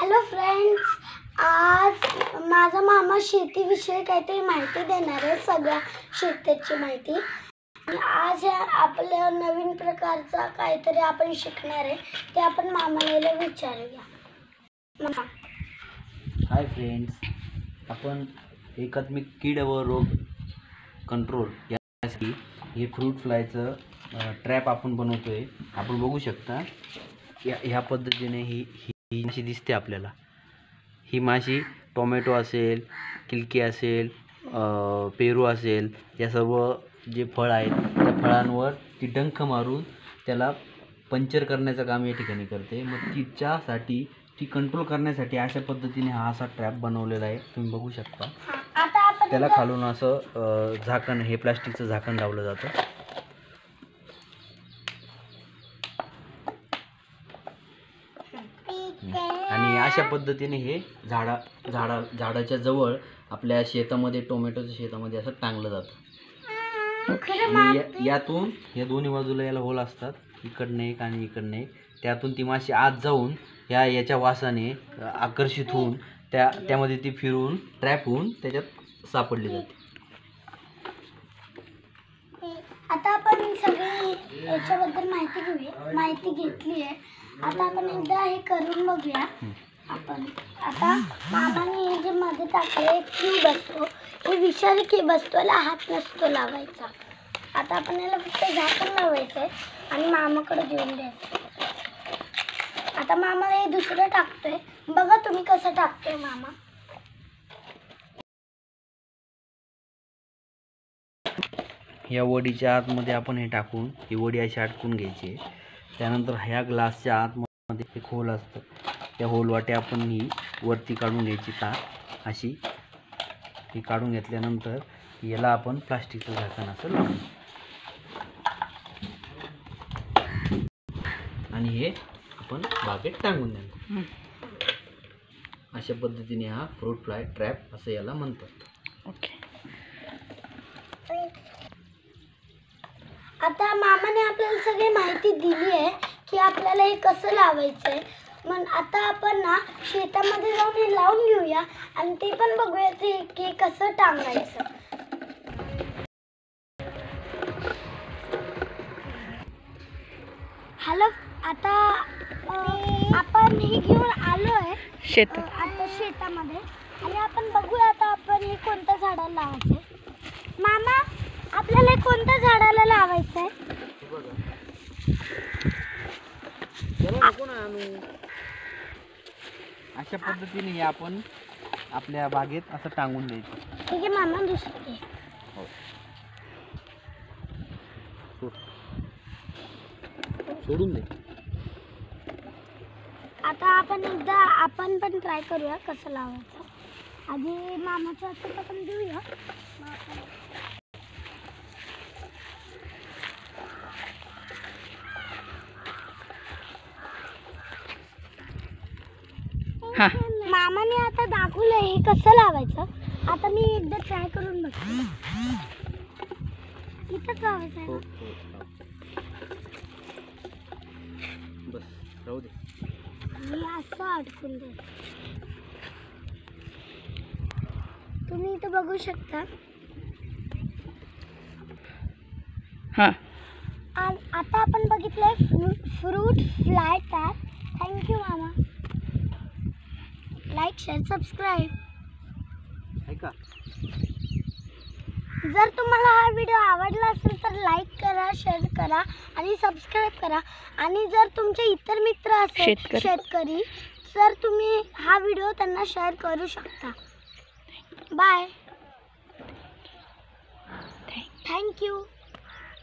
Hello friends, आज माझा मामा शेतीविषयी काहीतरी माहिती देणार आहे, सगळ्या शेतीची माहिती. आज आपल्या नवीन प्रकारचा काहीतरी आपण शिकणार आहे, ते आपण मामाला विचारूया. मामा. हाय फ्रेंड्स, आपण एकात्मिक कीड व रोग कंट्रोल यासाठी हे फ्रूट फ्लायचं ट्रॅप आपण बनवतोय. आपण बघू शकता ह्या पद्धतीने ही माशी दिसते आपल्याला. ही माशी टोमॅटो असेल, किलकी असेल, पेरू असेल, या सर्व जे फळ आहेत त्या फळांवर ती डंख मारून त्याला पंक्चर करण्याचं काम या ठिकाणी करते. मग तिच्यासाठी ती कंट्रोल करण्यासाठी अशा पद्धतीने हा असा ट्रॅप बनवलेला आहे, तुम्ही बघू शकता. त्याला खालून असं झाकण, हे प्लास्टिकचं झाकण लावलं जातं. आणि अशा पद्धतीने हे झाडाच्या जवळ आपल्या शेतामध्ये, टोमॅटोच्या शेतामध्ये असं टांगलं जातं. आणि यातून या दोन्ही बाजूला याला होल असतात, इकडनं एक आणि इकडनं एक. त्यातून ती माशी आत जाऊन याच्या वासाने आकर्षित होऊन त्यामध्ये ती फिरून ट्रॅप होऊन त्याच्यात सापडली जाते. आता आपण सगळी याच्याबद्दल माहिती घेतली आहे. आता आपण एकदा हे करून बघूया. आपण आता मामाने जे मध्ये टाकले क्यूब असतो, हे विषारी क्यूब असतो, याला हात नसतो लावायचा. आता आपण याला फक्त झाकण लावायचं आहे आणि मामाकडे घेऊन द्यायचं. आता मामाला हे दुसरं टाकतोय, बघा तुम्ही कसं टाकतोय मामा. या वडीच्या आतमध्ये आपण हे टाकून ही वडी अशी अटकून घ्यायची. त्यानंतर ह्या ग्लासच्या आतमध्ये एक होल असतं, त्या होल वाटे आपण ही वरती काढून घ्यायची अशी. ही काढून घेतल्यानंतर याला आपण प्लास्टिकचं झाकण असं लावून आणि हे आपण बागेत टांगून द्यायचं. अशा पद्धतीने हा फ्रूट फ्लाय ट्रॅप असं याला म्हणतात. ओके. आता मामाने आपल्याला सगळी माहिती दिली आहे की आपल्याला हे कसं लावायचं आहे. मग आता आपण ना शेतामध्ये जाऊन हे लावून घेऊया आणि ते पण बघूया की कसं टांगायचं. हॅलो, आता आपण हे घेऊन आलोय आता शेतामध्ये आणि आपण बघूया आता आपण हे कोणत्या झाडाला लावायचंय. मामा, आपल्याला कोणत्या झाडाला लावायचं आहे? अशा पद्धतीने आपण आपल्या बागेत असं टांगून द्यायचं. ठीक आहे मामा, दुसरं सोडून दे. आता आपण पण ट्राय करूया कसं लावायचं. आधी मामाच्या हातात आपण देऊया. मामाने आता दाखवलंय हे कसं लावायचं. आता मी एकदा ट्राय करून बघते. इथंच लावायचं आहे. बस राहू दे. मी असं अडकून दे. तुम्ही इथं बघू शकता. आता आपण बघितलंय फ्रूट फ्लाय ट्रॅप. थँक्यू मामा. Like, share, subscribe. जर तुम्हाला हा व्हिडिओ आवडला असेल तर लाईक करा, शेअर करा आणि सबस्क्राईब करा. आणि जर तुमचे इतर मित्र असेल शेतकरी, तर तुम्ही हा व्हिडिओ त्यांना शेअर करू शकता. बाय. थँक्यू.